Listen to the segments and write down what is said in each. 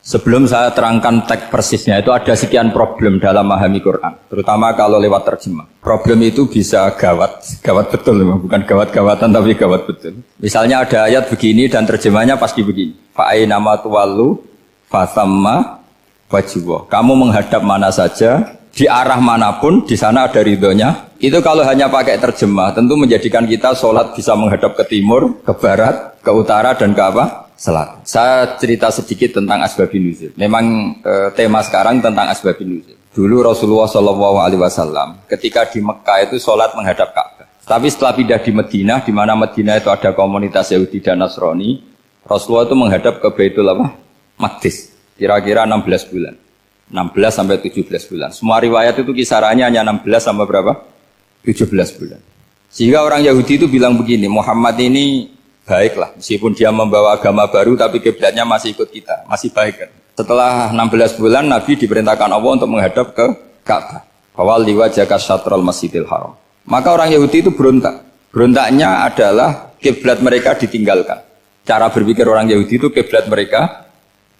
Sebelum saya terangkan teks persisnya, itu ada sekian problem dalam memahami Quran, terutama kalau lewat terjemah. Problem itu bisa gawat betul, bukan gawat-gawatan tapi gawat betul. Misalnya ada ayat begini dan terjemahnya pasti begini. Fa'aina ma tuwallu fasamma wajhullah. Kamu menghadap mana saja, di arah manapun, di sana ada ridhonya. Itu kalau hanya pakai terjemah, tentu menjadikan kita sholat bisa menghadap ke timur, ke barat, ke utara, dan ke apa? Selatan. Saya cerita sedikit tentang asbabun nuzul. Memang tema sekarang tentang asbabun nuzul. Dulu Rasulullah SAW ketika di Mekah itu sholat menghadap Ka'bah. Tapi setelah pindah di Madinah, di mana Madinah itu ada komunitas Yahudi dan Nasrani, Rasulullah itu menghadap ke Baitul Maqdis. Kira-kira 16 bulan. 16 sampai 17 bulan. Semua riwayat itu kisarannya hanya 16 sampai berapa? 17 bulan. Sehingga orang Yahudi itu bilang begini, Muhammad ini baiklah, meskipun dia membawa agama baru, tapi kiblatnya masih ikut kita, masih baik kan. Setelah 16 bulan, Nabi diperintahkan Allah untuk menghadap ke Ka'bah. Fawal liwajhaka syatrul masjidil haram. Maka orang Yahudi itu berontak. Berontaknya adalah kiblat mereka ditinggalkan. Cara berpikir orang Yahudi itu kiblat mereka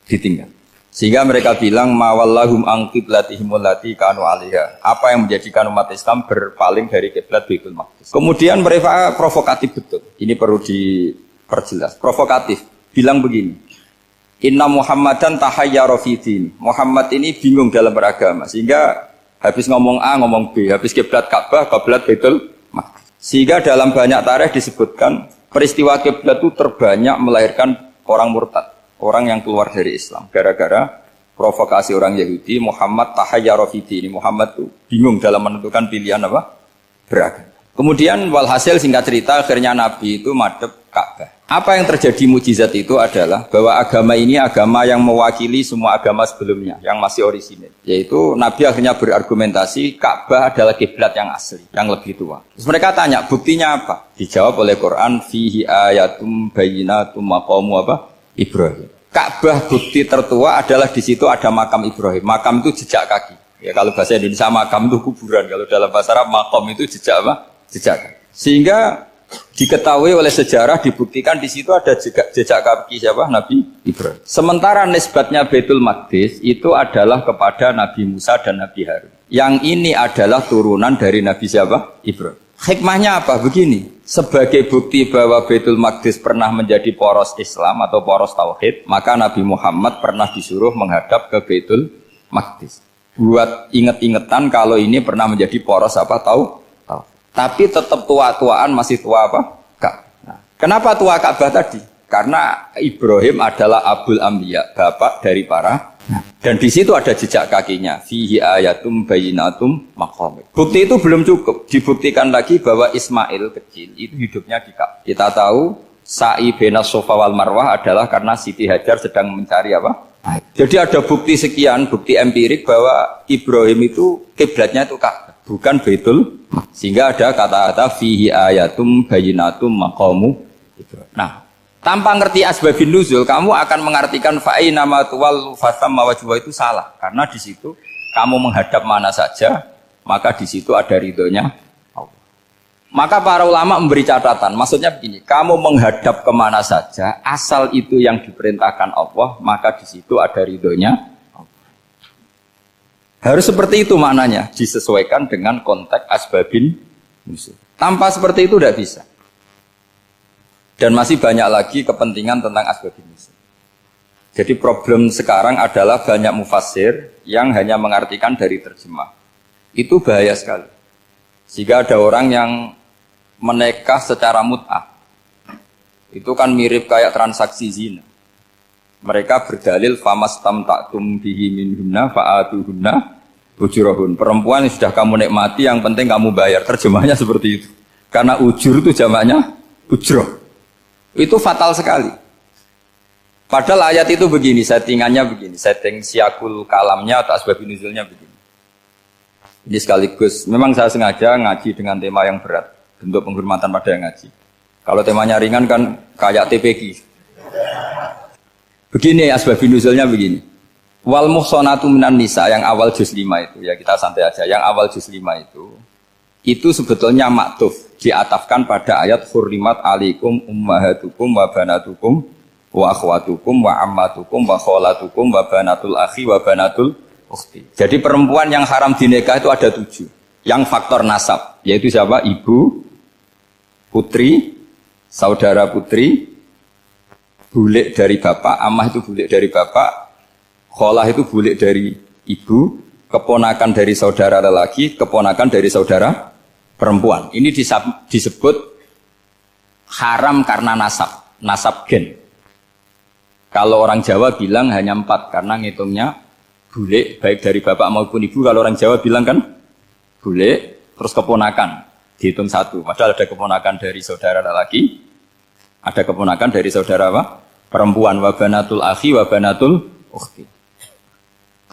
ditinggal. Sehingga mereka bilang, mawallahum an qiblatihim allati kanu 'alaiha. Apa yang menjadikan umat Islam berpaling dari kiblat Baitul Maqdis. Kemudian mereka provokatif betul. Ini perlu diperjelas. Provokatif. Bilang begini. Inna Muhammadan tahayyara fi din. Muhammad ini bingung dalam beragama. Sehingga habis ngomong A, ngomong B. Habis kiblat Ka'bah, kiblat Baitul Maqdis. Sehingga dalam banyak tarikh disebutkan peristiwa kiblat itu terbanyak melahirkan orang murtad. Orang yang keluar dari Islam gara-gara provokasi orang Yahudi. Muhammad tahayyara fi din. Muhammad itu bingung dalam menentukan pilihan apa? Beragama. Kemudian walhasil singkat cerita akhirnya Nabi itu madhep Ka'bah. Apa yang terjadi mukjizat itu adalah bahwa agama ini agama yang mewakili semua agama sebelumnya yang masih orisinil. Yaitu Nabi akhirnya berargumentasi Ka'bah adalah kiblat yang asli, yang lebih tua. Terus mereka tanya, buktinya apa? Dijawab oleh Quran, fihi ayatum bayyinatum maqamu apa? Ibrahim. Ka'bah bukti tertua adalah di situ ada makam Ibrahim. Makam itu jejak kaki. Ya kalau bahasa Indonesia makam itu kuburan. Kalau dalam bahasa Arab makam itu jejak apa? Jejak kaki. Sehingga diketahui oleh sejarah dibuktikan di situ ada jejak kaki siapa? Nabi Ibrahim. Sementara nisbatnya Baitul Maqdis itu adalah kepada Nabi Musa dan Nabi Harun. Yang ini adalah turunan dari Nabi siapa? Ibrahim. Hikmahnya apa? Begini, sebagai bukti bahwa Baitul Maqdis pernah menjadi poros Islam atau poros Tauhid, maka Nabi Muhammad pernah disuruh menghadap ke Baitul Maqdis. Buat inget-ingetan kalau ini pernah menjadi poros apa? Tahu. Tapi tetap tua-tuaan masih tua apa? Nah, kenapa tua Ka'bah tadi? Karena Ibrahim adalah Abul Anbiya, bapak dari para. Dan di situ ada jejak kakinya. Fihi ayatum bayyinatum maqam. Bukti itu belum cukup. Dibuktikan lagi bahwa Ismail kecil itu hidupnya di Ka'bah. Kita tahu sa'i baina Safa wal Marwah adalah karena Siti Hajar sedang mencari apa? Jadi ada bukti sekian, bukti empirik bahwa Ibrahim itu kiblatnya itu Ka'bah, bukan Baitul. Sehingga ada kata-kata fihi ayatum bayyinatum maqamu Ibrahim. Nah, tanpa ngerti asbabun nuzul, kamu akan mengartikan fa'aina ma tuwallu fasamma wajhullah itu salah. Karena di situ kamu menghadap mana saja, maka di situ ada ridhonya Allah. Maka para ulama memberi catatan, maksudnya begini, kamu menghadap kemana saja, asal itu yang diperintahkan Allah, maka di situ ada ridhonya Allah. Harus seperti itu maknanya, disesuaikan dengan konteks asbabun nuzul. Tanpa seperti itu tidak bisa. Dan masih banyak lagi kepentingan tentang asbabun nuzul. Jadi problem sekarang adalah banyak mufassir yang hanya mengartikan dari terjemah. Itu bahaya sekali. Sehingga ada orang yang menikah secara mut'ah. Itu kan mirip kayak transaksi zina. Mereka berdalil famastamta'tum bihi minhunna fa'atuhunna ujurahun. Perempuan yang sudah kamu nikmati yang penting kamu bayar. Terjemahnya seperti itu. Karena ujur itu jamaknya ujroh. Itu fatal sekali. Padahal ayat itu begini, settingannya begini, setting siakul kalamnya atau asbabun nuzulnya begini. Ini sekaligus, memang saya sengaja ngaji dengan tema yang berat, bentuk penghormatan pada yang ngaji. Kalau temanya ringan kan kayak TPQ. Begini asbabun nuzulnya begini. Wal muhsanatu minan nisa yang awal juz 5 itu, ya kita santai aja, yang awal juz 5 itu sebetulnya maktuf, diatafkan pada ayat hurrimat alaikum ummahatukum wa banatukum wa akhwatukum wa ammatukum wa kholatukum wa banatul akhi wa banatul ukhti. Jadi perempuan yang haram dinikah itu ada 7. Yang faktor nasab, yaitu siapa? Ibu, putri, saudara putri, bulik dari bapak, amah itu bulik dari bapak, kholah itu bulik dari ibu, keponakan dari saudara lelaki, keponakan dari saudara perempuan. Ini disebut haram karena nasab gen. Kalau orang Jawa bilang hanya 4 karena ngitungnya bulik baik dari bapak maupun ibu. Kalau orang Jawa bilang kan bulik terus keponakan dihitung 1. Padahal ada keponakan dari saudara lelaki, ada keponakan dari saudara apa? Perempuan. Wa banatul akhi wa banatul ukhti.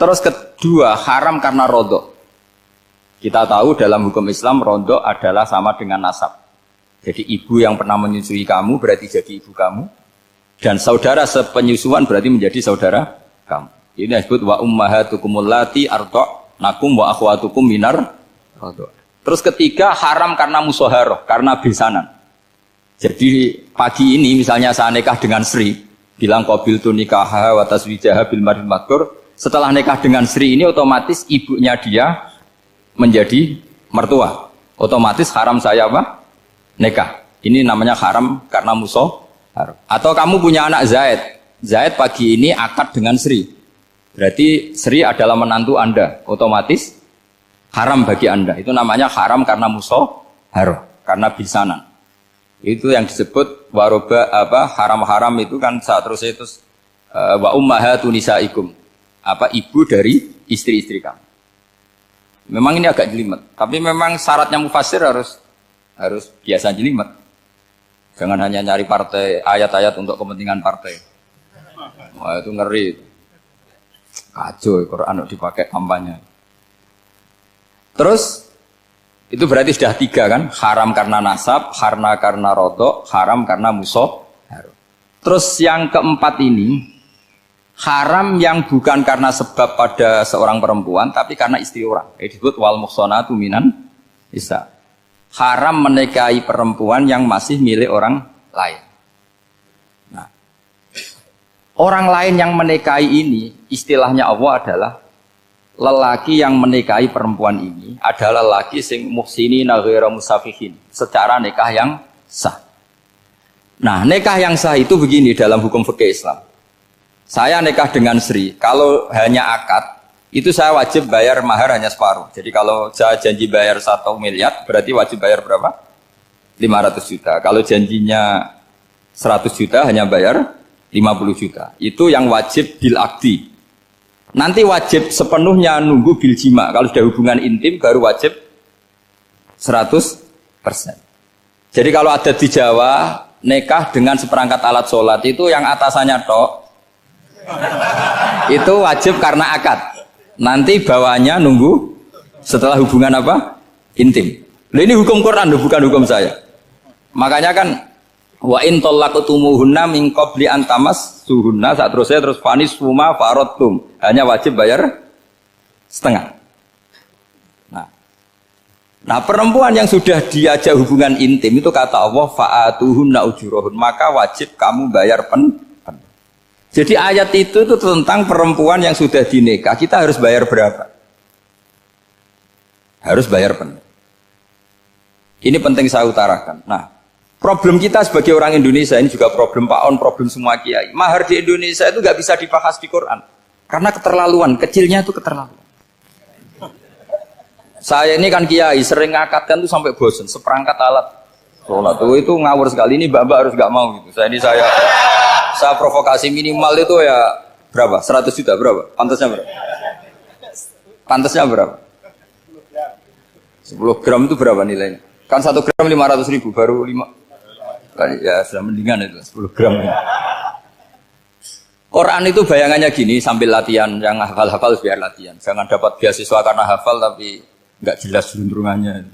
Terus kedua haram karena rodok. Kita tahu dalam hukum Islam rodok adalah sama dengan nasab. Jadi ibu yang pernah menyusui kamu berarti jadi ibu kamu. Dan saudara sepenyusuan berarti menjadi saudara kamu. Ini disebut wa ummahatukumul lati arda'nakum wa akhwatukum minar radha'. Terus ketiga haram karena musoharoh, karena besanan. Jadi pagi ini misalnya saya nikah dengan Sri, bilang qabiltu nikaha wa taswijaha bil maril madkur. Setelah nikah dengan Sri ini otomatis ibunya dia menjadi mertua. Otomatis haram saya apa? Nikah. Ini namanya haram karena musoharoh. Atau kamu punya anak Zaid. Zaid pagi ini akad dengan Sri. Berarti Sri adalah menantu Anda. Otomatis haram bagi Anda. Itu namanya haram karena musoharoh, karena bisanan. Itu yang disebut waroba haram-haram itu kan saat terus itu wa ummahatu nisaikum. Ibu dari istri-istri kamu. Memang ini agak jelimet, tapi memang syaratnya mufassir harus biasa jelimet. Jangan hanya nyari partai ayat-ayat untuk kepentingan partai. Wah itu ngeri. Kacau Quran dipakai kampanye. Terus itu berarti sudah 3 kan? Haram karena nasab, karena rodok, haram karena musoharoh. Terus yang keempat ini haram yang bukan karena sebab pada seorang perempuan, tapi karena istri orang. Itu disebut wal muhsanatu minan nisa. Haram menikahi perempuan yang masih milik orang lain. Nah, orang lain yang menikahi ini, istilahnya Allah adalah lelaki yang menikahi perempuan ini adalah lelaki sing muhsinina ghairu musafihin, secara nikah yang sah. Nah, nikah yang sah itu begini dalam hukum fikih Islam. Saya nikah dengan Sri, kalau hanya akad, itu saya wajib bayar mahar hanya separuh. Jadi kalau saya janji bayar 1 miliar, berarti wajib bayar berapa? 500 juta. Kalau janjinya 100 juta, hanya bayar 50 juta. Itu yang wajib bil akdi. Nanti wajib sepenuhnya nunggu bil jima. Kalau sudah hubungan intim, baru wajib 100%. Jadi kalau ada di Jawa, nikah dengan seperangkat alat sholat, itu yang atasannya tok, itu wajib karena akad. Nanti bawahnya nunggu setelah hubungan apa? Intim. Loh, ini hukum Quran, bukan hukum saya. Makanya kan wa in talaqtumuhunna min qabli an tamassuhunna, saat terus fanis suma faradtum, hanya wajib bayar setengah. Nah, perempuan yang sudah diajak hubungan intim itu kata Allah fa'atuhunna ujurahun, maka wajib kamu bayar penuh. Jadi ayat itu tentang perempuan yang sudah dinikah, kita harus bayar berapa? Harus bayar penuh. Ini penting saya utarakan. Nah, problem kita sebagai orang Indonesia, ini juga problem Pak On, problem semua kiai. Mahar di Indonesia itu nggak bisa dibahas di Quran. Karena keterlaluan, kecilnya itu keterlaluan. Saya ini kan kiai, sering ngakatkan tuh sampai bosan, seperangkat alat sholat itu ngawur sekali. Ini mbak-mbak harus nggak mau gitu. Saya provokasi minimal itu ya berapa? 100 juta berapa? Pantasnya berapa? Pantasnya berapa? 10 gram itu berapa nilainya? Kan 1 gram 500.000, baru 5. Ya sudah mendingan itu 10 gram. Quran itu bayangannya gini, sambil latihan, yang hafal-hafal biar latihan. Jangan dapat beasiswa karena hafal tapi nggak jelas juntrungannya.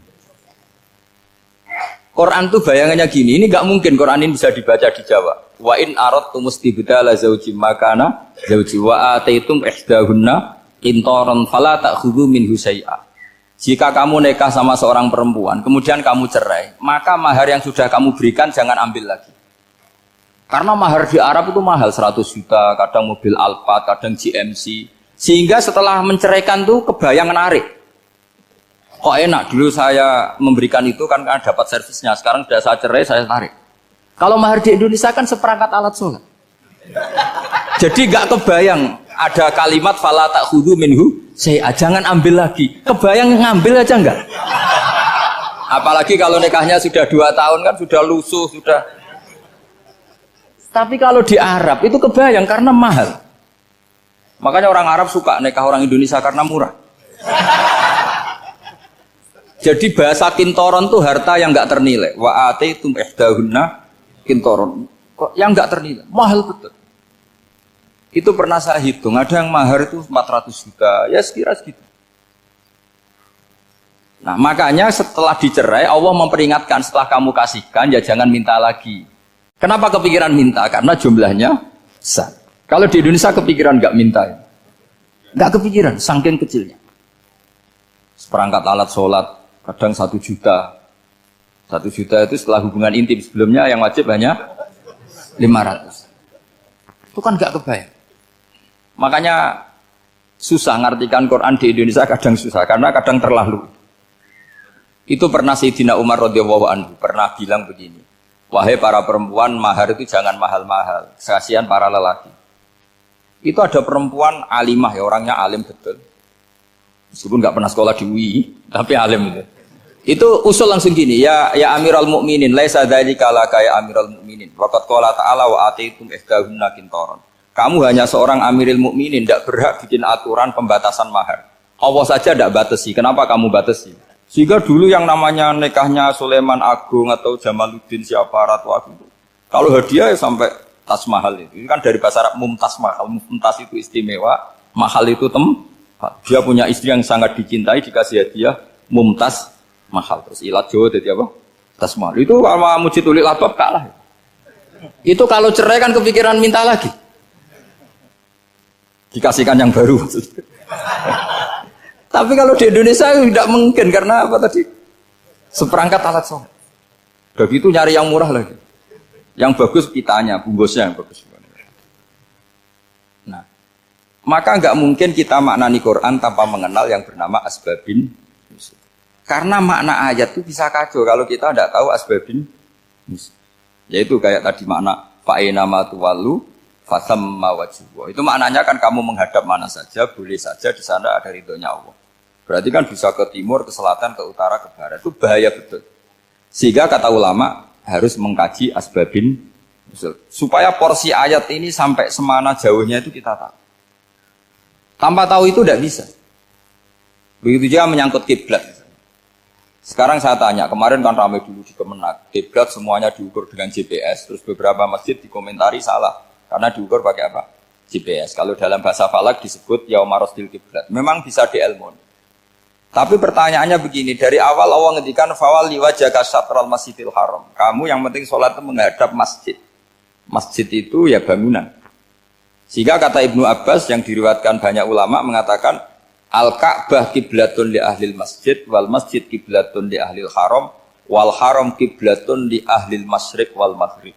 Quran itu bayangannya gini, ini nggak mungkin Quran ini bisa dibaca di Jawa. Wa in aradtum istibdala zawjin makana zawji wa ataitum ihdahunna qintaran fala ta'khudhu minhu syai'a. Jika kamu nikah sama seorang perempuan, kemudian kamu cerai, maka mahar yang sudah kamu berikan jangan ambil lagi. Karena mahar di Arab itu mahal 100 juta, kadang mobil Alphard, kadang GMC. Sehingga setelah menceraikan tuh kebayang menarik. Kok enak dulu saya memberikan itu kan dapat servisnya. Sekarang sudah saya cerai, saya tarik. Kalau mahar di Indonesia kan seperangkat alat sholat. Jadi gak kebayang ada kalimat fala ta'khudhu minhu syai'a, jangan ambil lagi. Kebayang ngambil aja enggak? Apalagi kalau nikahnya sudah 2 tahun kan sudah lusuh, sudah. Tapi kalau di Arab itu kebayang karena mahal. Makanya orang Arab suka nikah orang Indonesia karena murah. Jadi bahasa kintoron tuh harta yang enggak ternilai. Wa ataitum ihdahunna kintoron. Kok yang enggak ternilai? Mahal betul. Itu pernah saya hitung, ada yang mahar itu 400 juta, ya sekira segitu. Nah makanya setelah dicerai, Allah memperingatkan setelah kamu kasihkan, ya jangan minta lagi. Kenapa kepikiran minta? Karena jumlahnya besar. Kalau di Indonesia kepikiran nggak minta, ya? Nggak kepikiran, saking kecilnya. Seperangkat alat sholat, kadang 1 juta. 1 juta itu setelah hubungan intim, sebelumnya yang wajib hanya 500. Itu kan nggak kebayang. Makanya susah ngartikan Quran di Indonesia, kadang susah karena kadang terlalu. Itu pernah Sayyidina Umar radhiyallahu anhu pernah bilang begini, wahai para perempuan, mahar itu jangan mahal-mahal, kasihan para lelaki. Itu ada perempuan alimah ya, orangnya alim betul, meskipun nggak pernah sekolah di UI, tapi alim itu. Itu usul langsung gini, ya Amiral Mukminin, laisa dzalika laka ya Amiral Mukminin, waqad qala ta'ala wa ataitum ihdahunna qintaran. Kamu hanya seorang Amiril Mukminin, tidak berhak bikin aturan pembatasan mahar. Allah saja tidak batasi. Kenapa kamu batasi? Sehingga dulu yang namanya nikahnya Sulaiman Agung atau Jamaluddin siapa Ratu Agung, kalau hadiah ya sampai tas mahal itu. Ini kan dari bahasa Arab mumtaz mahal. Mumtaz itu istimewa, mahal itu tempat. Dia punya istri yang sangat dicintai, dikasih hadiah mumtaz mahal. Terus ilat Jawa jadi apa? Tas mahal. Itu sama Mujid Ulil Albab kalah. Itu kalau cerai kan kepikiran minta lagi. Dikasihkan yang baru. Tapi kalau di Indonesia tidak mungkin karena apa tadi? Seperangkat alat sholat. Begitu nyari yang murah lagi. Yang bagus kitanya, bungkusnya yang bagus. Nah, maka nggak mungkin kita maknani Quran tanpa mengenal yang bernama asbabin. Karena makna ayat itu bisa kacau kalau kita tidak tahu asbabin. Yaitu kayak tadi makna fa'ina ma tuwallu fasamma wajhuhu. Itu maknanya kan kamu menghadap mana saja, boleh saja di sana ada ridhonya Allah. Berarti kan bisa ke timur, ke selatan, ke utara, ke barat. Itu bahaya betul. Sehingga kata ulama harus mengkaji asbabin supaya porsi ayat ini sampai semana jauhnya itu kita tahu. Tanpa tahu itu tidak bisa. Begitu juga menyangkut kiblat. Sekarang saya tanya, kemarin kan ramai dulu di Kemenak, kiblat semuanya diukur dengan GPS, terus beberapa masjid dikomentari salah. Karena diukur pakai apa? GPS. Kalau dalam bahasa falak disebut yaumarosdil kiblat. Memang bisa diilmun. Tapi pertanyaannya begini, dari awal Allah ngendikan fawalli wajhaka syatral masjidil haram. Kamu yang penting sholat itu menghadap masjid. Masjid itu ya bangunan. Sehingga kata Ibnu Abbas yang diriwayatkan banyak ulama mengatakan al-Ka'bah kiblatun li ahlil masjid wal masjid kiblatun li ahlil haram wal haram kiblatun li ahlil masyriq wal maghrib.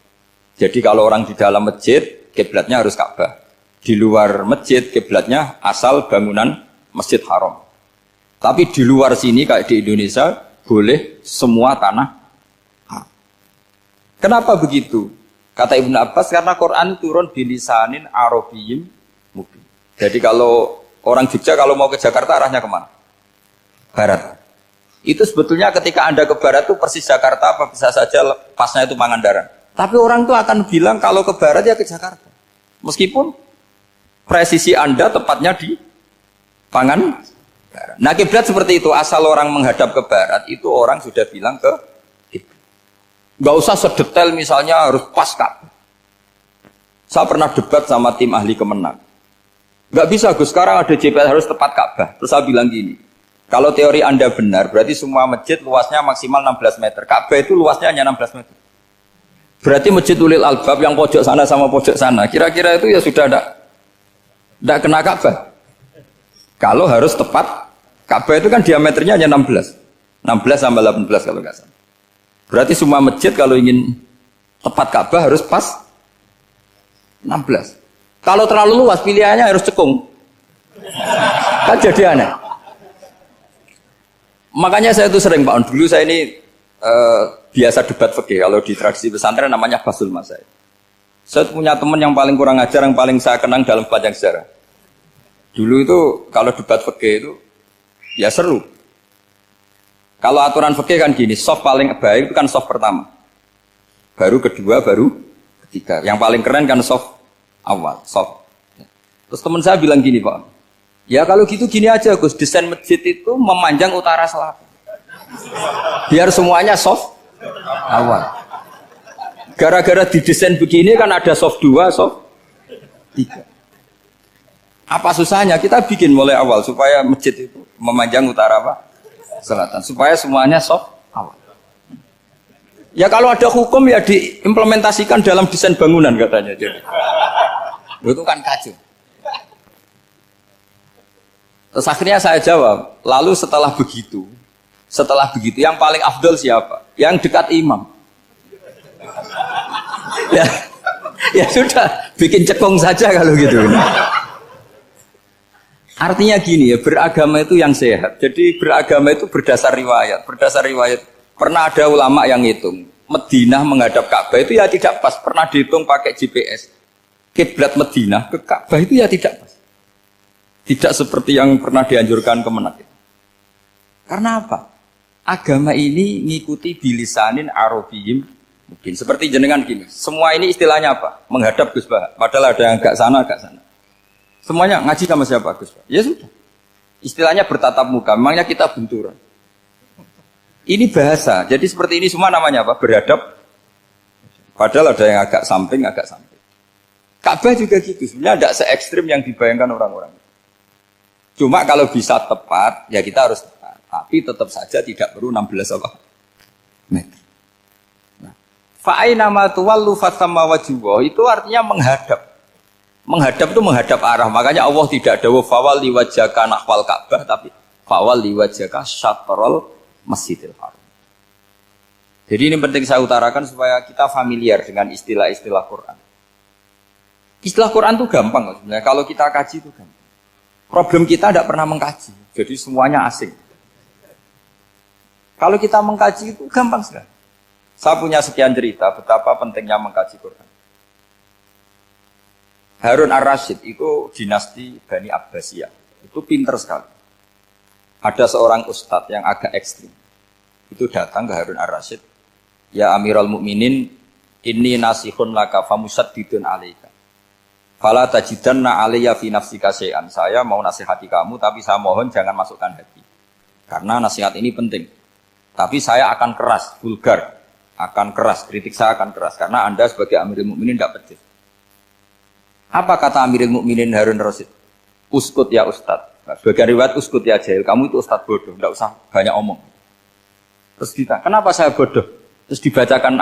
Jadi kalau orang di dalam masjid, kiblatnya harus Ka'bah. Di luar masjid, kiblatnya asal bangunan Masjid Haram. Tapi di luar sini, kayak di Indonesia, boleh semua tanah. Kenapa begitu? Kata Ibnu Abbas, karena Quran turun bilisanin Arabiyyin mubin. Jadi kalau orang Jogja, kalau mau ke Jakarta, arahnya kemana? Barat. Itu sebetulnya ketika Anda ke barat itu persis Jakarta, apa bisa saja pasnya itu Pangandaran. Tapi orang itu akan bilang kalau ke barat ya ke Jakarta. Meskipun presisi Anda tepatnya di Pangandaran. Nah kiblat seperti itu, asal orang menghadap ke barat itu orang sudah bilang ke kiblat. Gak usah sedetail misalnya harus pas Ka'bah. Saya pernah debat sama tim ahli Kemenak. Gak bisa Gus, sekarang ada GPS harus tepat Ka'bah. Terus saya bilang gini, kalau teori Anda benar, berarti semua masjid luasnya maksimal 16 meter. Ka'bah itu luasnya hanya 16 meter. Berarti Masjid Ulil Albab yang pojok sana sama pojok sana, kira-kira itu ya sudah tidak kena Ka'bah. Kalau harus tepat, Ka'bah itu kan diameternya hanya 16 sampai 18 kalau nggak salah. Berarti semua masjid kalau ingin tepat Ka'bah harus pas 16. Kalau terlalu luas pilihannya harus cekung. Kan jadi aneh. Makanya saya itu sering Pak, dulu saya ini biasa debat fikih. Kalau di tradisi pesantren namanya Basul Masail. Saya punya teman yang paling kurang ajar, yang paling saya kenang dalam sepanjang sejarah. Dulu itu kalau debat fikih itu ya seru. Kalau aturan fikih kan gini, soft paling baik itu kan soft pertama. Baru kedua, baru ketiga. Yang paling keren kan soft awal, soft. Terus teman saya bilang gini Pak, ya kalau gitu gini aja Gus, desain masjid itu memanjang utara selatan. Biar semuanya soft awal. Gara-gara didesain begini kan ada soft 2, soft 3. Apa susahnya? Kita bikin mulai awal supaya masjid itu memanjang utara apa? Selatan. Supaya semuanya soft awal. Ya kalau ada hukum ya diimplementasikan dalam desain bangunan katanya. Jadi. Itu kan kacau. Terus akhirnya saya jawab, lalu setelah begitu yang paling afdol siapa? Yang dekat imam. Ya sudah, bikin cekung saja kalau gitu. Artinya gini ya, beragama itu yang sehat. Jadi beragama itu berdasar riwayat. Berdasar riwayat, pernah ada ulama yang ngitung Madinah menghadap Ka'bah itu ya tidak pas. Pernah dihitung pakai GPS. Kiblat Madinah ke Ka'bah itu ya tidak pas. Tidak seperti yang pernah dianjurkan Kemenak. Karena apa? Agama ini ngikuti bilisanin Arabiyyin. Mungkin seperti jenengan gini, semua ini istilahnya apa? Menghadap Gus Bah. Padahal ada yang agak sana. Semuanya ngaji sama siapa Gus Bah? Ya sudah. Istilahnya bertatap muka, memangnya kita benturan. Ini bahasa, jadi seperti ini semua namanya apa? Berhadap. Padahal ada yang agak samping. Ka'bah juga gitu, sebenarnya tidak se-ekstrim yang dibayangkan orang-orang. Cuma kalau bisa tepat, ya kita harus tepat. Tapi tetap saja tidak perlu 16 meter. Fa'aina ma tuwallu fathamma wajhullah itu artinya menghadap. Menghadap itu menghadap arah. Makanya Allah tidak dawuh fawalli wajhaka nahwal Ka'bah tapi fawalli wajhaka syatrul Masjidil Haram. Jadi ini penting saya utarakan supaya kita familiar dengan istilah-istilah Quran. Istilah Quran itu gampang sebenarnya. Kalau kita kaji itu gampang. Problem kita tidak pernah mengkaji. Jadi semuanya asing. Kalau kita mengkaji itu gampang sekali. Saya punya sekian cerita betapa pentingnya mengkaji Quran. Harun ar-Rasyid itu dinasti Bani Abbasiyah. Itu pinter sekali. Ada seorang ustadz yang agak ekstrim. Itu datang ke Harun ar-Rasyid. Ya Amirul Mukminin, inni nasihun laka famusaddidun alaika. Fala tajidanna alayya fi nafsika syai'an. Saya mau nasihati kamu tapi saya mohon jangan masukkan hati. Karena nasihat ini penting. Tapi saya akan keras, vulgar. Akan keras, kritik saya akan keras karena Anda sebagai Amirul Mukminin tidak pedes. Apa kata Amirul Mukminin Harun ar-Rasyid? Uskut ya Ustadz. Nah, sebagai riwayat uskut ya jahil, kamu itu Ustadz bodoh, tidak usah banyak omong. Terus kita, kenapa saya bodoh? Terus dibacakan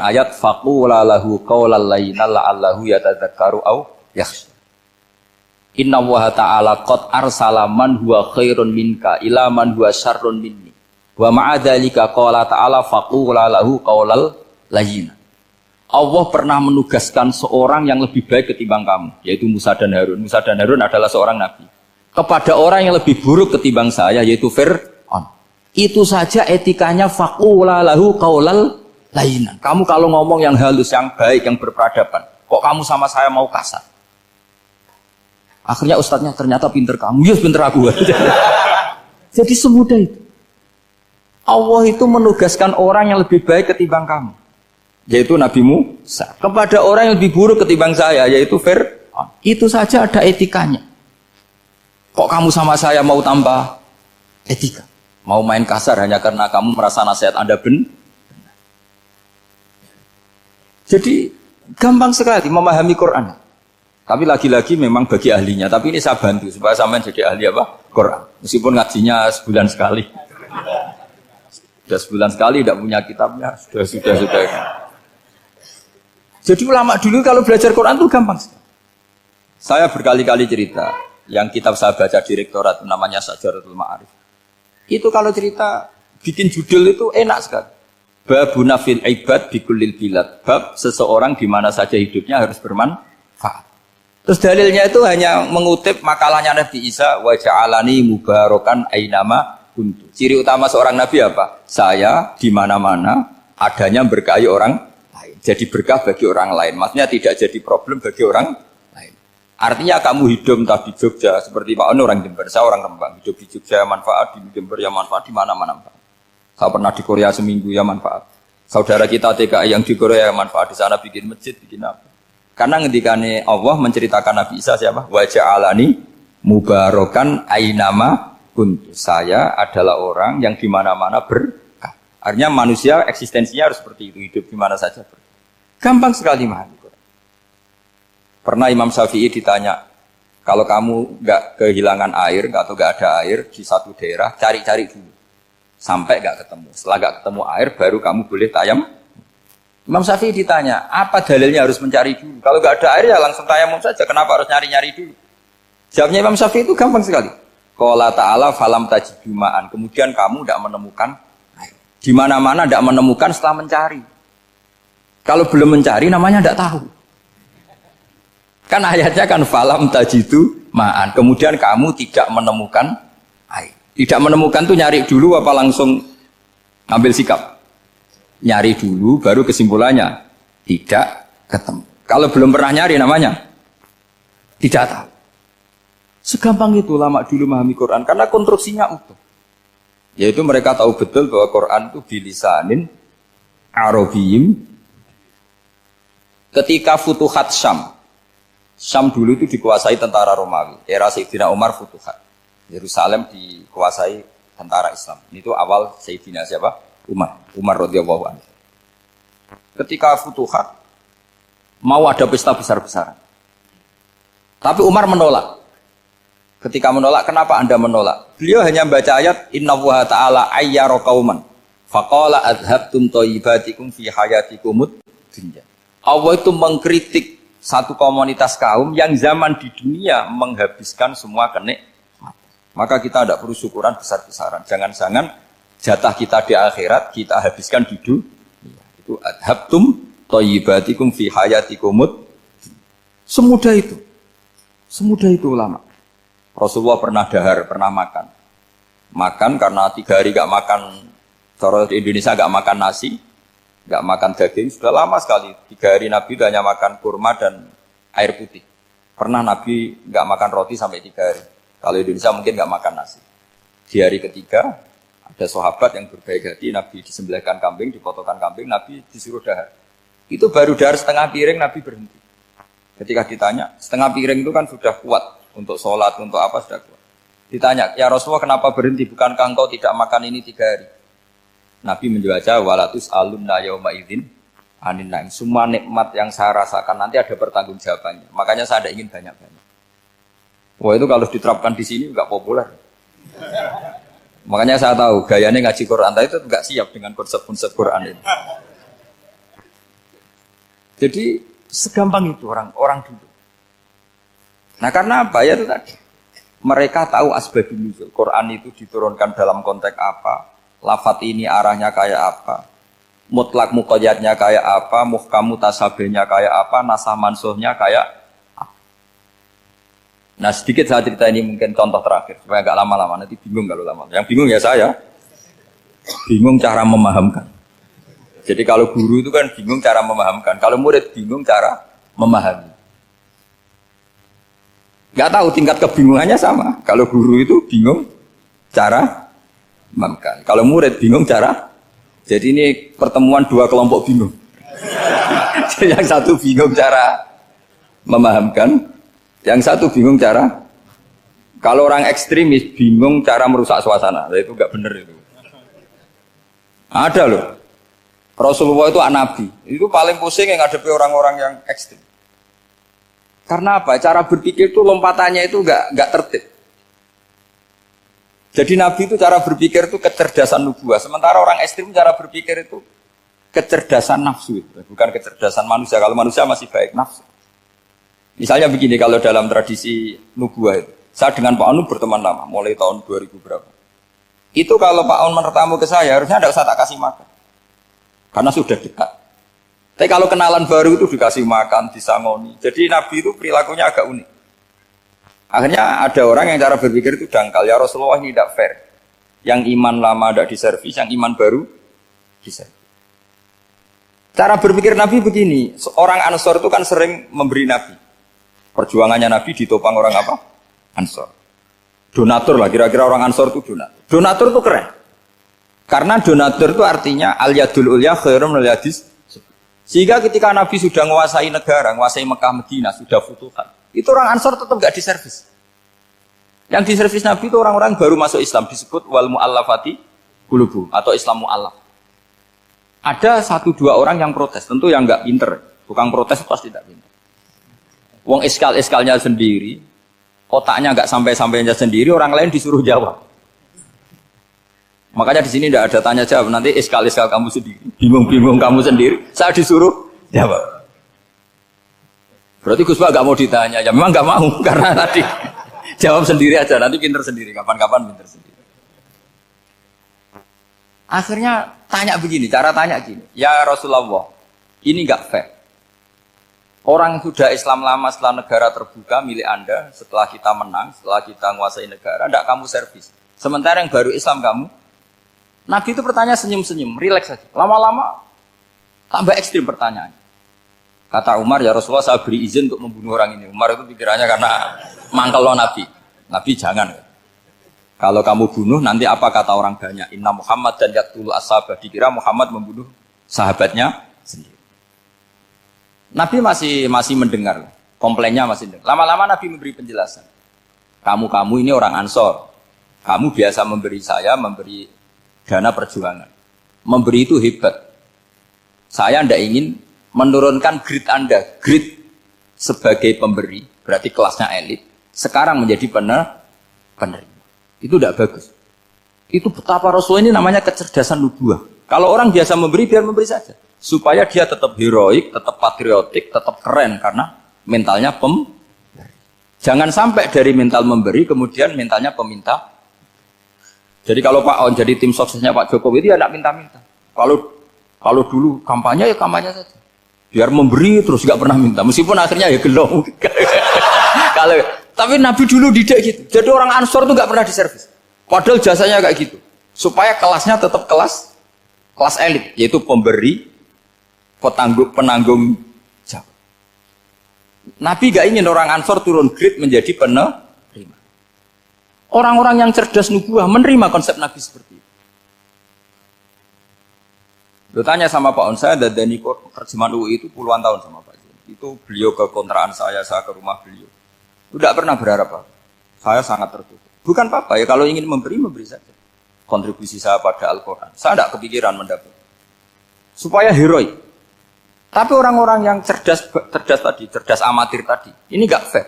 ayat faqula lahu qaulal layyina la'allahu yatadzakkaru aw yakhsha. Inna Allaha ta'ala qad arsala man huwa khairun minka ila man huwa syarrun minni. Wa ma'adzalika qala ta'ala faqula lahu qaulal layyina. Allah pernah menugaskan seorang yang lebih baik ketimbang kamu, yaitu Musa dan Harun. Musa dan Harun adalah seorang nabi. Kepada orang yang lebih buruk ketimbang saya, yaitu Fir'aun. Itu saja etikanya faqula lahu qaulal layyina. Kamu kalau ngomong yang halus, yang baik, yang berperadaban, kok kamu sama saya mau kasar? Akhirnya ustadznya ternyata pinter kamu, yes pinter aku. Jadi semudah itu. Allah itu menugaskan orang yang lebih baik ketimbang kamu, yaitu Nabi Musa, kepada orang yang lebih buruk ketimbang saya, yaitu Fir'aun. Itu saja ada etikanya. Kok kamu sama saya mau tambah etika? Mau main kasar hanya karena kamu merasa nasihat Anda benar? Jadi gampang sekali memahami Quran. Tapi lagi-lagi memang bagi ahlinya. Tapi ini saya bantu supaya sampean jadi ahli apa? Quran. Meskipun ngajinya sebulan sekali. Sudah sebulan sekali tidak punya kitabnya, sudah. Jadi ulama dulu kalau belajar Quran itu gampang sekali. Saya berkali-kali cerita, yang kitab saya baca di rektorat namanya Syajaratul Ma'arif. Itu kalau cerita bikin judul itu enak sekali. Babuna fil ibad bikulil bilad. Bab seseorang di mana saja hidupnya harus bermanfaat. Terus dalilnya itu hanya mengutip makalahnya Nabi Isa, wa ja'alani mubarakan ainama kuntu. Ciri utama seorang nabi apa? Saya di mana-mana adanya berkahi orang lain. Jadi berkah bagi orang lain. Maksudnya tidak jadi problem bagi orang lain. Artinya kamu hidup entah di Jogja seperti Pak Ono orang Jember, saya orang Rembang. Hidup di Jogja manfaat, di Jember ya manfaat, di mana-mana manfaat. Saya pernah di Korea seminggu ya manfaat. Saudara kita TKI yang di Korea ya manfaat, di sana bikin masjid, bikin apa. Karena ngendikane Allah menceritakan Nabi Isa siapa? Wa ja'alani mubarakan ainama kuntu. Saya adalah orang yang di mana-mana berkah. Artinya manusia eksistensinya harus seperti itu, hidup di mana saja berkah. Gampang sekali memahami Quran. Pernah Imam Syafi'i ditanya, kalau kamu nggak kehilangan air atau nggak ada air di satu daerah, cari-cari dulu sampai nggak ketemu. Setelah nggak ketemu air, baru kamu boleh tayam. Imam Syafi'i ditanya, apa dalilnya harus mencari dulu? Kalau nggak ada air ya langsung tayamum saja. Kenapa harus nyari-nyari dulu? Jawabnya Imam Syafi'i itu gampang sekali. Qala ta'ala falam tajidu ma'an. Kemudian kamu tidak menemukan air. Di mana-mana tidak menemukan setelah mencari. Kalau belum mencari namanya tidak tahu. Kan ayatnya kan falam tajidu ma'an. Kemudian kamu tidak menemukan air. Tidak menemukan tuh nyari dulu apa langsung ambil sikap? Nyari dulu baru kesimpulannya tidak ketemu. Kalau belum pernah nyari namanya tidak tahu. Segampang itu ulama dulu memahami Quran karena konstruksinya utuh. Yaitu mereka tahu betul bahwa Quran itu bilisanin Arabiyim. Ketika Futuhat Syam. Syam dulu itu dikuasai tentara Romawi. Era Sayyidina Umar Futuhat. Yerusalem dikuasai tentara Islam. Itu awal Sayyidina siapa? Umar radhiyallahu anhu. Ketika Futuhat mau ada pesta besar-besaran. Tapi Umar menolak. Ketika menolak, kenapa Anda menolak? Beliau hanya baca ayat innallaha ta'ala ayyara qauman faqala adhabtum thayyibatikum fi hayatikumud dunya. Allah itu mengkritik satu komunitas kaum yang zaman di dunia menghabiskan semua kenikmatan. Maka kita tidak perlu syukuran besar-besaran. Jangan-jangan jatah kita di akhirat kita habiskan di dunia. Itu adhabtum thayyibatikum fi hayatikumud. Semudah itu. Semudah itu ulama. Rasulullah pernah dahar, pernah makan. Makan karena 3 hari gak makan, cara di Indonesia gak makan nasi, gak makan daging, sudah lama sekali. 3 hari Nabi hanya makan kurma dan air putih. Pernah Nabi gak makan roti sampai 3 hari. Kalau Indonesia mungkin gak makan nasi. Di hari ketiga, ada sahabat yang berbaik hati, Nabi disembelihkan kambing, dipotongkan kambing, Nabi disuruh dahar. Itu baru dahar setengah piring, Nabi berhenti. Ketika ditanya, setengah piring itu kan sudah kuat. Untuk sholat, untuk apa sudah kuat. Ditanya, ya Rasulullah kenapa berhenti? Bukankah engkau tidak makan ini 3 hari? Nabi menjawab, walatus alunna yauma idzin anin naim. Semua nikmat yang saya rasakan nanti ada pertanggungjawabannya. Makanya saya tidak ingin banyak-banyak. Wah itu kalau diterapkan di sini nggak populer. Makanya saya tahu gayanya ngaji Quran itu nggak siap dengan konsep-konsep Quran ini. Jadi segampang itu orang dulu. Nah karena apa ya itu tadi? Mereka tahu asbabun nuzul. Quran itu diturunkan dalam konteks apa? Lafat ini arahnya kayak apa? Mutlak muqayyadnya kayak apa? Muhkam mutasabihnya kayak apa? Nasah mansuhnya kayak apa? Nah sedikit saya cerita ini mungkin contoh terakhir supaya agak lama-lama nanti bingung kalau lama. Yang bingung ya saya. Bingung cara memahamkan. Jadi kalau guru itu kan bingung cara memahamkan. Kalau murid bingung cara memahami. Nggak tahu tingkat kebingungannya sama. Kalau guru itu bingung cara memahamkan. Kalau murid bingung cara. Jadi ini pertemuan 2 kelompok bingung. Yang satu bingung cara memahamkan, yang satu bingung cara. Kalau orang ekstremis bingung cara merusak suasana. Itu nggak benar itu. Ada loh. Rasulullah itu nabi. Itu paling pusing yang ngadepi orang-orang yang ekstrim. Karena apa? Cara berpikir itu lompatannya itu nggak tertib. Jadi Nabi itu cara berpikir itu kecerdasan nubuah. Sementara orang ekstrim cara berpikir itu kecerdasan nafsu. Bukan kecerdasan manusia. Kalau manusia masih baik nafsu. Misalnya begini, kalau dalam tradisi nubuah itu. Saya dengan Pak Anu berteman lama. Mulai tahun 2000 berapa. Itu kalau Pak Anu bertamu ke saya, harusnya tidak usah tak kasih makan. karena sudah dekat. Tapi kalau kenalan baru itu dikasih makan, disangoni. Jadi Nabi itu perilakunya agak unik. Akhirnya ada orang yang cara berpikir itu dangkal. Ya Rasulullah ini tidak fair. Yang iman lama tidak diservis, yang iman baru diservis. Cara berpikir Nabi begini. Orang Ansor itu kan sering memberi Nabi. Perjuangannya Nabi ditopang orang apa? Ansor. Donatur lah, kira-kira orang Ansor itu donatur. Donatur itu keren. Karena donatur itu artinya al-yadul ulya khairum minal yadis. Sehingga ketika Nabi sudah menguasai negara, menguasai Mekah Madinah, sudah futuhat. Itu orang Ansor tetap gak diservis. Yang diservis Nabi itu orang-orang baru masuk Islam, disebut wal mu'allafati qulubuhum atau Islam mu'allaf. Ada 1-2 orang yang protes, tentu yang gak pinter. Tukang protes pasti tidak pinter. Wong iskal-iskalnya sendiri, otaknya gak sampai-sampainya sendiri, orang lain disuruh jawab. Makanya di sini tidak ada tanya jawab, nanti iskal-iskal kamu sendiri, bingung-bingung kamu sendiri, saya disuruh jawab. Berarti Gus Pak gak mau ditanya, ya memang gak mau, karena tadi jawab sendiri aja, nanti pinter sendiri, kapan-kapan pinter sendiri. Akhirnya tanya begini, cara tanya gini, ya Rasulullah, ini gak fair. Orang sudah Islam lama setelah negara terbuka milik Anda, setelah kita menang, setelah kita menguasai negara, tidak kamu servis. Sementara yang baru Islam kamu, Nabi itu bertanya senyum-senyum, rileks saja. Lama-lama tambah ekstrim pertanyaan. Kata Umar, ya Rasulullah saya beri izin untuk membunuh orang ini. Umar itu pikirannya karena mangkel lo Nabi. Nabi jangan. Kalau kamu bunuh nanti apa kata orang banyak? Inna Muhammad dan yaqtulu ashabah. Dikira Muhammad membunuh sahabatnya sendiri. Nabi masih mendengar. Komplainnya masih dengar. Lama-lama Nabi memberi penjelasan. Kamu ini orang Ansor. Kamu biasa memberi saya, memberi dana perjuangan. Memberi itu hebat. Saya tidak ingin menurunkan grade Anda. Grade sebagai pemberi, berarti kelasnya elit. Sekarang menjadi penerima. Itu tidak bagus. Itu betapa Rasul ini namanya kecerdasan nubuah. Kalau orang biasa memberi, biar memberi saja. Supaya dia tetap heroik, tetap patriotik, tetap keren. Karena mentalnya pemberi. Jangan sampai dari mental memberi, kemudian mentalnya peminta. Jadi kalau Pak On jadi tim suksesnya Pak Jokowi itu ya tidak minta-minta. Kalau dulu kampanye ya kampanye saja. Biar memberi terus nggak pernah minta. Meskipun akhirnya ya gelong. Tapi Nabi dulu tidak gitu. Jadi orang Ansor itu nggak pernah diservis. Padahal jasanya kayak gitu. Supaya kelasnya tetap kelas elit, yaitu pemberi, penanggung jawab. Nabi nggak ingin orang Ansor turun grade menjadi penerima. Orang-orang yang cerdas nubuah menerima konsep Nabi seperti itu. Lo tanya sama Pak On, saya dadani terjemahan UI itu puluhan tahun sama Pak. Itu beliau ke kontrakan saya ke rumah beliau. Tidak pernah berharap apa. Saya sangat tertutup. Bukan apa-apa ya, kalau ingin memberi saja. Kontribusi saya pada Al-Quran. Saya tidak kepikiran mendapat. Supaya heroik. Tapi orang-orang yang cerdas amatir tadi, ini nggak fair.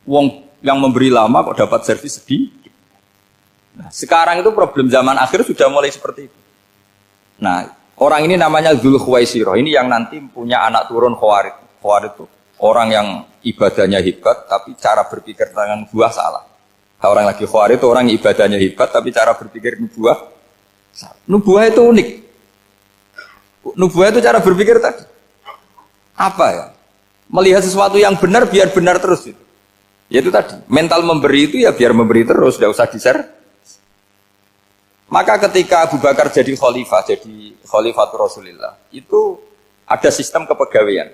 Wong yang memberi lama kok dapat servis sedikit. Nah, sekarang itu problem zaman akhir sudah mulai seperti itu. Nah, orang ini namanya Dzul Khuwaisirah. Ini yang nanti punya anak turun Khawarid. Khawarid itu orang yang ibadahnya hebat, tapi cara berpikir tentang nubuah salah. Nah, orang lagi Khawarid itu orang yang ibadahnya hebat, tapi cara berpikir nubuah salah. Nubuah itu unik. Nubuah itu cara berpikir tadi. Apa ya? Melihat sesuatu yang benar biar benar terus itu. Yaitu tadi, mental memberi itu ya biar memberi terus, tidak usah di-share. Maka ketika Abu Bakar jadi khalifatul Rasulullah, itu ada sistem kepegawaian.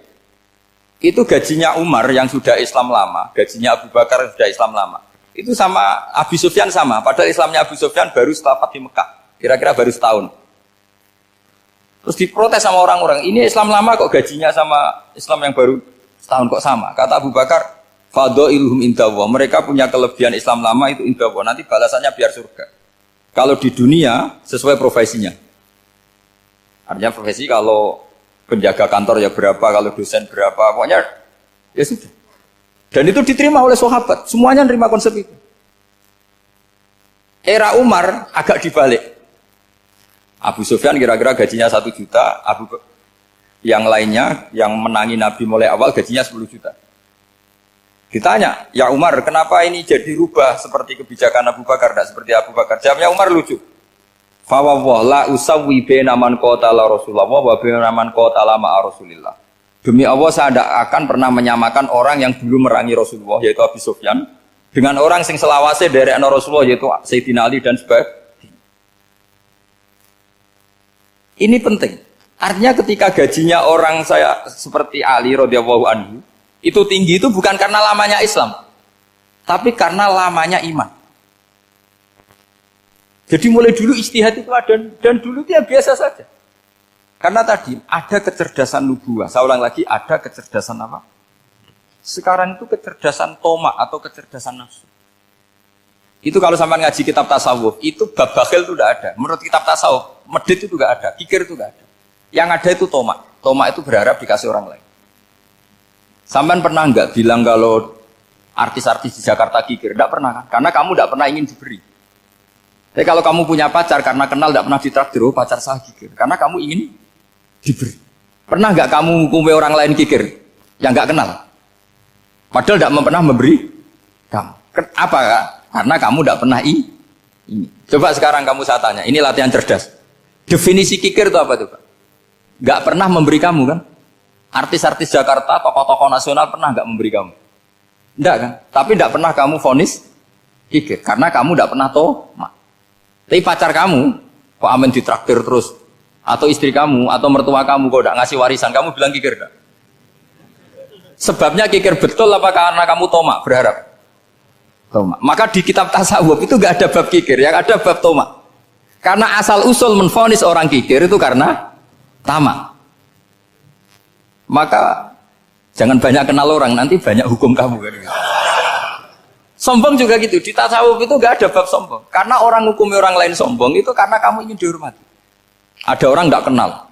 Itu gajinya Umar yang sudah Islam lama, gajinya Abu Bakar yang sudah Islam lama. Itu sama Abu Sufyan sama, padahal Islamnya Abu Sufyan baru setelah Fathu Mekah, kira-kira baru setahun. Terus diprotes sama orang-orang, ini Islam lama kok gajinya sama Islam yang baru setahun kok sama. Kata Abu Bakar, fadailuhum indallah. Mereka punya kelebihan Islam lama itu indallah. Nanti balasannya biar surga. Kalau di dunia sesuai profesinya. Artinya profesi kalau penjaga kantor ya berapa, kalau dosen berapa, pokoknya ya sudah. Dan itu diterima oleh sahabat. Semuanya nerima konsep itu. Era Umar agak dibalik. Abu Sufyan kira-kira gajinya 1 juta, yang lainnya yang menangi Nabi mulai awal gajinya 10 juta. Ditanya, ya Umar, kenapa ini jadi rubah seperti kebijakan Abu Bakar, tidak seperti Abu Bakar? Jawabnya Umar lucu. Fa la usawwi baina man qatala Rasulullah wa baina man qatala ma'a Rasulillah. Demi Allah saya tidak akan pernah menyamakan orang yang dulu merangi Rasulullah yaitu Abu Sufyan dengan orang sing selawase dari ana Rasulullah yaitu Sayyidina Ali dan sebagainya. Ini penting. Artinya ketika gajinya orang saya seperti Ali radhiyallahu anhu itu tinggi itu bukan karena lamanya Islam, tapi karena lamanya iman. Jadi mulai dulu ijtihad itu ada dan dulu dia biasa saja. Karena tadi ada kecerdasan nubuwah. Saya ulang lagi, ada kecerdasan apa? Sekarang itu kecerdasan tomak atau kecerdasan nafsu. Itu kalau sampai ngaji kitab tasawuf, itu bab bakhil itu tidak ada. Menurut kitab tasawuf, medit itu tidak ada, kikir itu tidak ada. Yang ada itu tomak. Tomak itu berharap dikasih orang lain. Sampai pernah enggak bilang kalau artis-artis di Jakarta kikir? Tidak pernah kan? Karena kamu tidak pernah ingin diberi. Tapi kalau kamu punya pacar karena kenal tidak pernah ditraktir, oh pacar saya kikir. Karena kamu ingin diberi. Pernah enggak kamu ngukumi orang lain kikir? Yang enggak kenal? Padahal tidak pernah memberi kamu. Apa kak? Karena kamu tidak pernah ini. Coba sekarang kamu saya tanya, ini latihan cerdas. Definisi kikir itu apa tuh Pak? Gak pernah memberi kamu kan? Artis-artis Jakarta, tokoh-tokoh nasional pernah gak memberi kamu? Enggak kan? Tapi enggak pernah kamu vonis kikir. Karena kamu enggak pernah tomak. Tapi pacar kamu, kok amin ditraktir terus? Atau istri kamu, atau mertua kamu, kok enggak ngasih warisan, kamu bilang kikir enggak? Sebabnya kikir betul apa karena kamu tomak, berharap? Tomak. Maka di kitab tasawuf itu enggak ada bab kikir, yang ada bab tomak. Karena asal usul menvonis orang kikir itu karena tamak. Maka jangan banyak kenal orang, nanti banyak hukum kamu kan. Sombong juga gitu, di tasawuf itu enggak ada bab sombong. Karena orang hukumi orang lain sombong itu karena kamu ingin dihormati. Ada orang enggak kenal,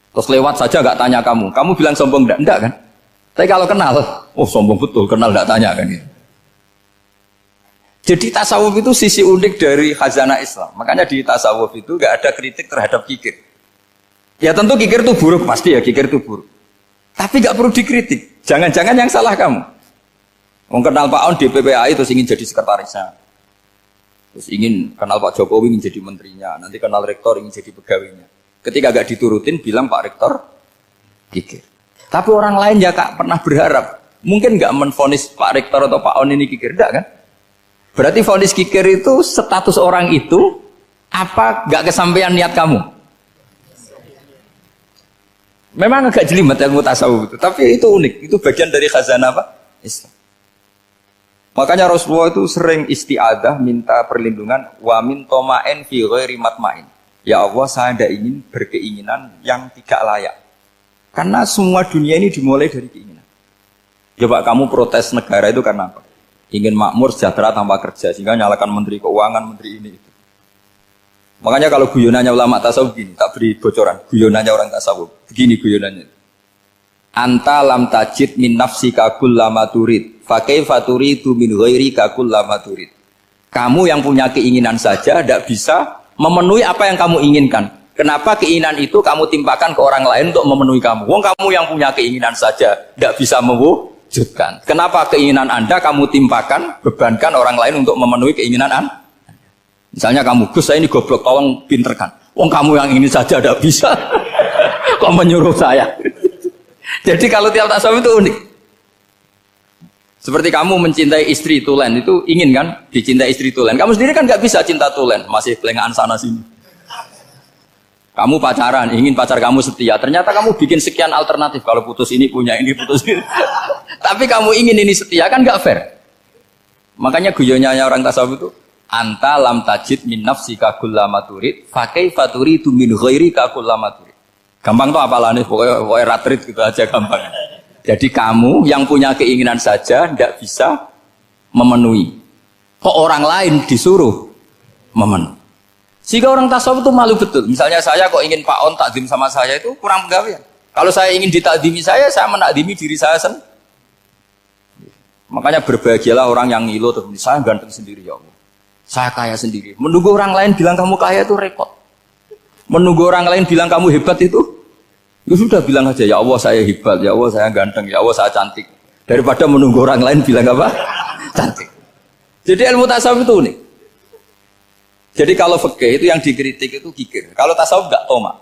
terus lewat saja enggak tanya kamu bilang sombong enggak kan? Tapi kalau kenal, oh sombong betul, kenal enggak tanya kan gitu. Jadi tasawuf itu sisi unik dari khazanah Islam. Makanya di tasawuf itu enggak ada kritik terhadap kikir. Ya tentu kikir itu buruk, pasti ya kikir itu buruk. Tapi enggak perlu dikritik. Jangan-jangan yang salah kamu. Mau kenal Pak On di PPAI terus ingin jadi sekretarisnya. Terus ingin kenal Pak Jokowi ingin jadi menterinya. Nanti kenal rektor ingin jadi pegawainya. Ketika enggak diturutin bilang Pak Rektor kikir. Tapi orang lain ya Kak pernah berharap. Mungkin enggak menvonis Pak Rektor atau Pak On ini kikir, enggak kan? Berarti vonis kikir itu status orang itu apa gak kesampaian niat kamu? Memang agak jelimet ilmu tasawuf itu, tapi itu unik, itu bagian dari khazanah apa? Islam. Makanya Rasulullah itu sering isti'adah minta perlindungan wa min toma'en fi ghairi matma'in. Ya Allah, saya tidak ingin berkeinginan yang tidak layak. Karena semua dunia ini dimulai dari keinginan. Coba kamu protes negara itu karena apa? Ingin makmur sejahtera tanpa kerja sehingga nyalakan menteri keuangan, menteri ini itu. Makanya kalau guyonannya ulama tasawuf gini, tak beri bocoran. Guyonannya orang tasawuf begini guyonannya. Anta lam tajid min nafsika kullama turid, fa kaifa turidu min ghairika kullama turid. Kamu yang punya keinginan saja tidak bisa memenuhi apa yang kamu inginkan. Kenapa keinginan itu kamu timpakan ke orang lain untuk memenuhi kamu? Wong kamu yang punya keinginan saja tidak bisa mewujudkan. Kenapa keinginan Anda kamu timpakan, bebankan orang lain untuk memenuhi keinginan Anda? Misalnya kamu, Gus saya ini goblok, tolong pinterkan. Wong kamu yang ini saja tidak bisa, kok menyuruh saya? Jadi kalau tiap tasawuf itu unik. Seperti kamu mencintai istri tulen, itu ingin kan dicintai istri tulen. Kamu sendiri kan nggak bisa cinta tulen, masih pelengahan sana sini. Kamu pacaran, ingin pacar kamu setia. Ternyata kamu bikin sekian alternatif. Kalau putus ini punya ini, putus ini. Tapi kamu ingin ini setia, kan gak fair. Makanya guyonnya orang tasawuf itu anta lam tajid min nafsika kullama turid fa kaifa turidu min ghairika kullama turid. Gampang tuh apalane pokoknya ratrit gitu aja gampang. Jadi kamu yang punya keinginan saja tidak bisa memenuhi. Kok orang lain disuruh memenuhi. Sehingga orang tasawuf itu malu betul. Misalnya saya kok ingin Pak On takdim sama saya itu kurang pegawaian. Kalau saya ingin ditakdimi saya menakdimi diri saya sendiri. Makanya berbahagialah orang yang ngilu terus saya ganteng sendiri ya Allah. Saya kaya sendiri. Menunggu orang lain bilang kamu kaya itu repot. Menunggu orang lain bilang kamu hebat itu, ya sudah bilang aja ya Allah saya hebat, ya Allah saya ganteng, ya Allah saya cantik. Daripada menunggu orang lain bilang apa? Cantik. Jadi ilmu tasawuf itu unik. Jadi kalau fikih itu yang dikritik itu kikir. Kalau tasawuf enggak toma.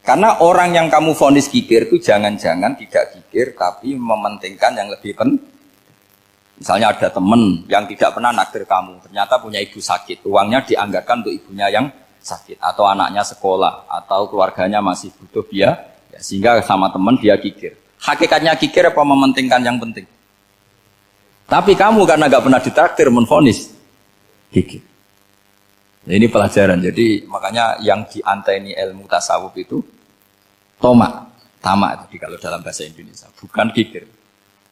Karena orang yang kamu vonis kikir itu jangan-jangan tidak kikir tapi mementingkan yang lebih penting. Misalnya ada teman yang tidak pernah nakdir kamu, ternyata punya ibu sakit, uangnya dianggarkan untuk ibunya yang sakit, atau anaknya sekolah, atau keluarganya masih butuh biaya, ya, sehingga sama teman dia kikir. Hakikatnya kikir apa mementingkan yang penting? Tapi kamu karena nggak pernah ditraktir menvonis kikir. Nah, ini pelajaran. Jadi makanya yang dianteni ilmu tasawuf itu tamak itu kalau dalam bahasa Indonesia, bukan kikir.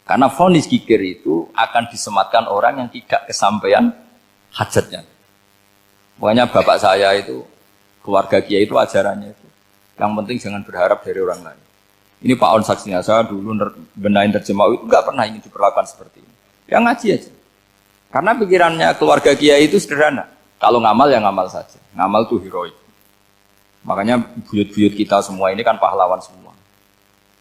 Karena vonis kikir itu akan disematkan orang yang tidak kesampaian hajatnya. Pokoknya bapak saya itu, keluarga kiai itu ajarannya itu. Yang penting jangan berharap dari orang lain. Ini Pak On saksinya, saya dulu benahin terjemah itu nggak pernah ingin diperlakukan seperti ini. Ya ngaji aja. Karena pikirannya keluarga kiai itu sederhana. Kalau ngamal ya ngamal saja. Ngamal itu heroik. Makanya buyut-buyut kita semua ini kan pahlawan semua.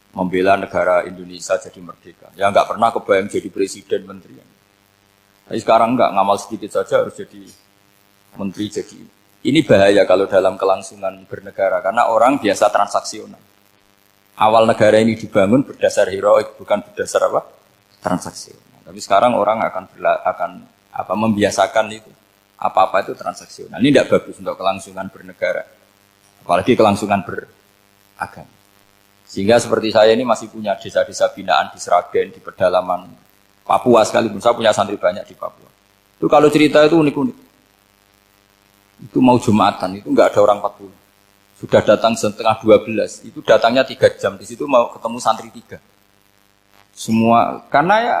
Membela negara Indonesia jadi merdeka. Ya nggak pernah kebayang jadi presiden, menteri. Tapi sekarang nggak, ngamal sedikit saja harus jadi menteri. Jadi ini bahaya kalau dalam kelangsungan bernegara. Karena orang biasa transaksional. Awal negara ini dibangun berdasar heroik, bukan berdasar apa? Transaksional. Tapi sekarang orang akan membiasakan itu. Apa-apa itu transaksional. Ini tidak bagus untuk kelangsungan bernegara. Apalagi kelangsungan beragama. Sehingga seperti saya ini masih punya desa-desa binaan di Sragen, di pedalaman Papua sekalipun. Saya punya santri banyak di Papua. Itu kalau cerita itu unik-unik. Itu mau Jumatan, itu nggak ada orang 40. Sudah datang setengah 12. Itu datangnya 3 jam. Di situ mau ketemu santri 3. Semua, karena ya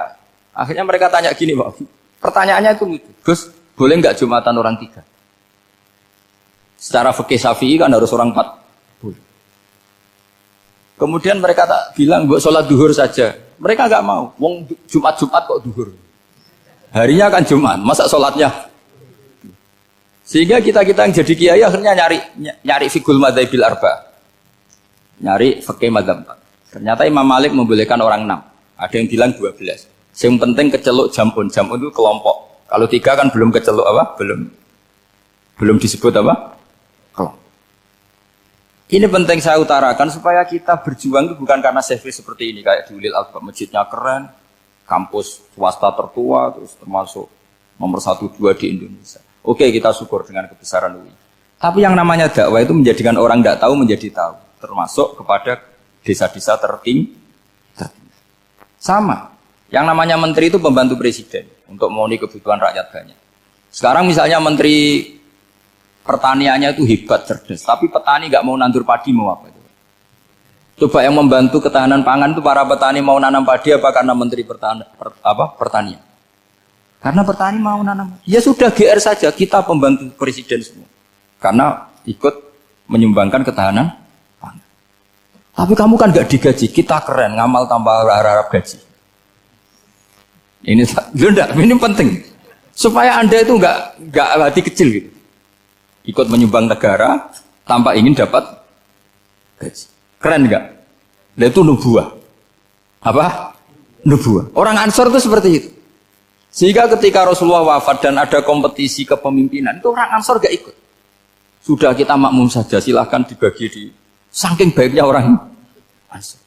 akhirnya mereka tanya gini, Pak. Pertanyaannya itu lucu. Gus, boleh nggak Jumatan orang 3? Secara fikih Syafi'i kan harus orang 4. Boleh. Kemudian mereka tak bilang buat sholat duhur saja. Mereka nggak mau. Wong Jumat kok duhur. Harinya kan Jumat, masa sholatnya? Sehingga kita yang jadi kiai akhirnya nyari fikul madzhabil arba. Nyari fikih madzhab 4. Ternyata Imam Malik membolehkan orang 6. Ada yang bilang 12. Yang penting keceluk jamun itu kelompok. Kalau 3 kan belum keceluk apa? Belum disebut apa? Kelompok. Ini penting saya utarakan supaya kita berjuang itu bukan karena service seperti ini kayak di Ulil Albab, masjidnya keren, kampus swasta tertua, terus termasuk nomor 1-2 di Indonesia. Oke, kita syukur dengan kebesaran UI. Tapi yang namanya dakwah itu menjadikan orang tidak tahu menjadi tahu, termasuk kepada desa-desa tertinggi. Sama. Yang namanya menteri itu pembantu presiden untuk memenuhi kebutuhan rakyat banyak. Sekarang misalnya menteri pertaniannya itu hebat, cerdas, tapi petani nggak mau nandur padi, mau apa itu? Coba yang membantu ketahanan pangan itu para petani mau nanam padi apa karena menteri pertanian? Karena petani mau nanam. Ya sudah GR saja, kita pembantu presiden semua. Karena ikut menyumbangkan ketahanan pangan. Tapi kamu kan nggak digaji, kita keren, ngamal tanpa harap gaji. Ini penting supaya Anda itu nggak hati kecil gitu. Ikut menyumbang negara tanpa ingin dapat gaji. Keren nggak? Nah, itu nubuah. Apa? Nubuah. Orang Ansor itu seperti itu. Sehingga ketika Rasulullah wafat dan ada kompetisi kepemimpinan, itu orang Ansor gak ikut. Sudah kita makmum saja, silahkan dibagi di saking baiknya orang Ansor.